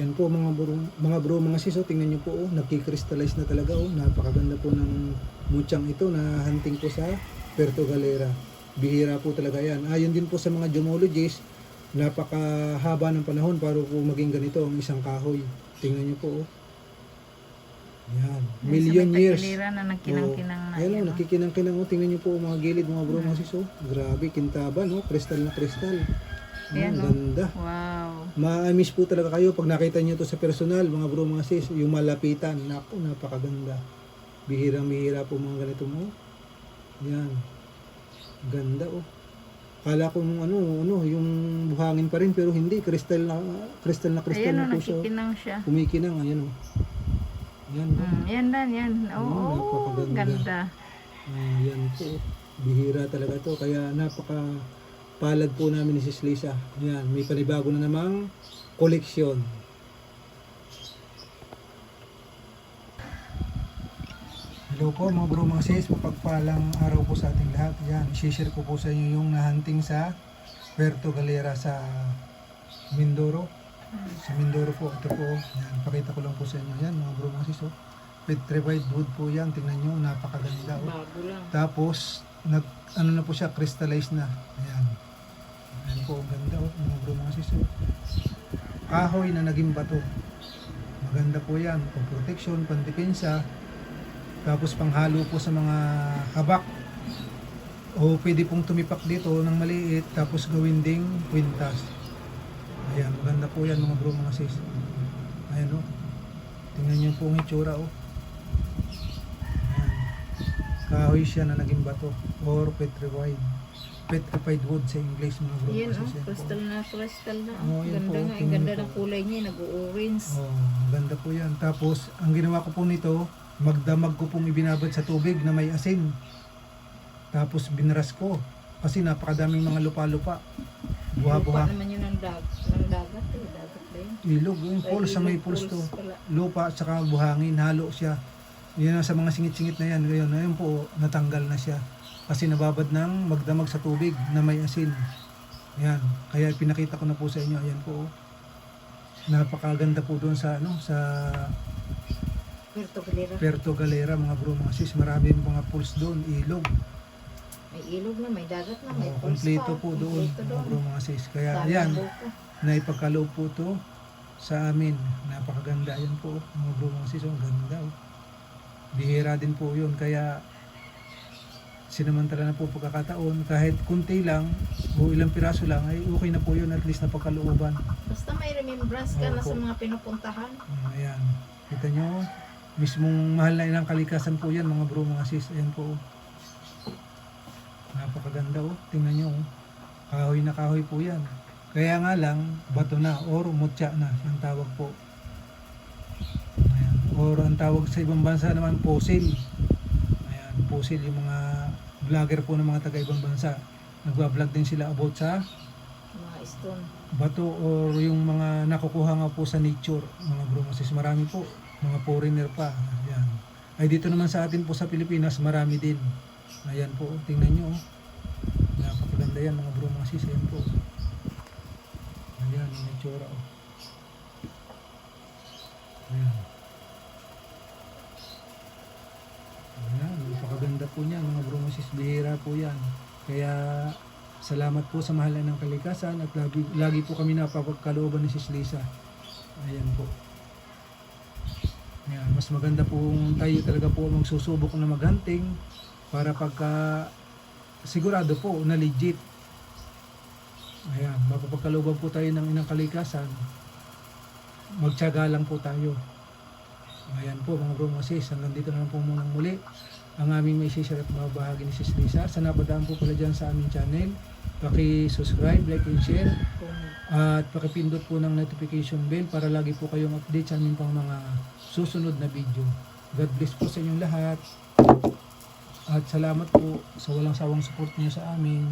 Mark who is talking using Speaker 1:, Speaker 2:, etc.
Speaker 1: Yan po mga bro, mga sis, oh, tingnan nyo po, oh, nagki-crystallize na talaga, oh. Napakaganda po ng mutyang ito na hunting po sa Puerto Galera. Bihira po talaga yan. Ayon din po sa mga gemologists, napakahaba ng panahon para po maging ganito ang isang kahoy. Tingnan nyo po, oh. Yan, million years.
Speaker 2: Na nagkinang-kinang na.
Speaker 1: Ayan, oh, nakikinang-kinang, oh. Tingnan nyo po mga gilid, mga bro, mga sis, oh. Grabe, kintaban, oh. Kristal na kristal.
Speaker 2: Ayan, oh.
Speaker 1: Ganda.
Speaker 2: Wow.
Speaker 1: Ma-miss po talaga kayo pag nakita nyo to sa personal, mga bro, mga sis, yung malapitan. Naku, napakaganda. Bihirang-bihira po mga ganito mo. Yan. Ganda, oh. Kala ko nung yung buhangin pa rin, pero hindi, kristal na kristal
Speaker 2: Ayan,
Speaker 1: na
Speaker 2: oh,
Speaker 1: po siya.
Speaker 2: nakikinang siya.
Speaker 1: Kumikinang, ayan, oh. Yan, oh.
Speaker 2: Yan dan, yan. Oo,
Speaker 1: napakaganda.
Speaker 2: ganda.
Speaker 1: Yan po. Bihira talaga to. Kaya napaka palad po namin ni Sis Lisa. Yan, may panibago na namang koleksyon. Hello po mga bro, mga sis. Mapagpalang araw po sa ating lahat. Yan, i-share ko po sa inyo yung nahunting sa Puerto Galera sa Mindoro. Sa Mindoro po, ito po. Yan, pakita ko lang po sa inyo. Yan mga bro, mga sis. Oh. Petrified wood po yan. Tingnan nyo, napakaganda. Oh.
Speaker 2: Bago lang.
Speaker 1: Tapos, ano na po siya, crystallized na. Ayan. Ayan po, ang ganda. Oh. Mga bro, mga sis. Oh. Kahoy na naging bato. Maganda po yan. Pang protection, pang depensa. Tapos panghalo po sa mga habak. O pwede pong tumipak dito ng maliit. Tapos gawin ding kwintas. Ayan, maganda po yan mga bro, mga sis. Ayan o. Tingnan nyo po ang itsura o. Ayan. Kahoy siya na naging bato. Or petrified wood sa English mga bro.
Speaker 2: Yan,
Speaker 1: mga sis.
Speaker 2: oh, crystal na.
Speaker 1: Oh, yan
Speaker 2: Ganda
Speaker 1: po,
Speaker 2: nga. Ang
Speaker 1: tingnan
Speaker 2: ganda
Speaker 1: po.
Speaker 2: ng kulay niya. Nag-orange.
Speaker 1: Oh, maganda po yan. Tapos, ang ginawa ko po nito, magdamag ko pong ibinabad sa tubig na may asin. Tapos binaras ko. Kasi napakadaming mga lupa-lupa. Buha-buha.
Speaker 2: Lupa naman yun ng dagat. Dagat ba yun?
Speaker 1: Ilog, yung pools sa may pools to. Lupa at saka buhangin, halo siya. Yun ang sa mga singit-singit na yan. Ngayon po, natanggal na siya. Kasi nababad ng magdamag sa tubig na may asin. Yan. Kaya pinakita ko na po sa inyo. Ayan po. Napakaganda po doon sa Puerto Galera mga bro, mga sis. Marami mga pools doon, ilog.
Speaker 2: May ilog na, may dagat na, may pools
Speaker 1: Kompleto
Speaker 2: pa.
Speaker 1: po doon mga bro, mga sis. Kaya
Speaker 2: Dami
Speaker 1: yan,
Speaker 2: ng buko.
Speaker 1: naipagkaloob po to sa amin. Napakaganda yan po mga bro, mga sis. Ang ganda. Oh. Bihira din po yun. Kaya sinamantala na po pagkakataon. Kahit kunti lang o ilang piraso lang ay okay na po yun. At least napagkalooban.
Speaker 2: Basta may remembrance ka na
Speaker 1: Opo.
Speaker 2: sa mga pinupuntahan.
Speaker 1: Ayan. Kita nyo, mismong mahal na ilang kalikasan po yan mga bro, mga sis. Ayan po. Napakaganda oh. Tingnan nyo oh. Kahoy na kahoy po yan. Kaya nga lang, bato na or mutya na ang tawag po. Ayan. Or ang tawag sa ibang bansa naman, fossil. Ayan, fossil yung mga vlogger po ng mga taga ibang bansa. Nagbablog din sila about sa
Speaker 2: Mga stone.
Speaker 1: bato or yung mga nakukuha nga po sa nature. Mga bro, mga sis, marami po. Mga foreigner pa. Ayan. Ay dito naman sa atin po sa Pilipinas, marami din. Ayan po, tingnan nyo. Napakaganda yan mga bro, mga sis. Ayan po. Ayan, yung itsura. Oh. Ayan. Ayan, napakaganda po niya mga bro, mga sis. Bihira po yan. Kaya salamat po sa mahalan ng kalikasan at lagi po kami napapagkalooban ni Sis Lisa. Ayan po. Ayan, mas maganda po tayo talaga po magsusubok na maghunting para pagka sigurado po na legit. Ayan, mapapagkalooban po tayo ng inang kalikasan. Magtiyaga lang po tayo. Ayan po mga bro, mga sis, hanggang dito na lang po munang muli ang aming may share at mabahagi ni Sis Lisa. Sa napadaan po pala dyan sa aming channel, paki-subscribe, like and share at pakipindot po ng notification bell para lagi po kayong update sa aming pang mga susunod na video. God bless po sa inyong lahat at salamat po sa walang sawang support niyo sa amin.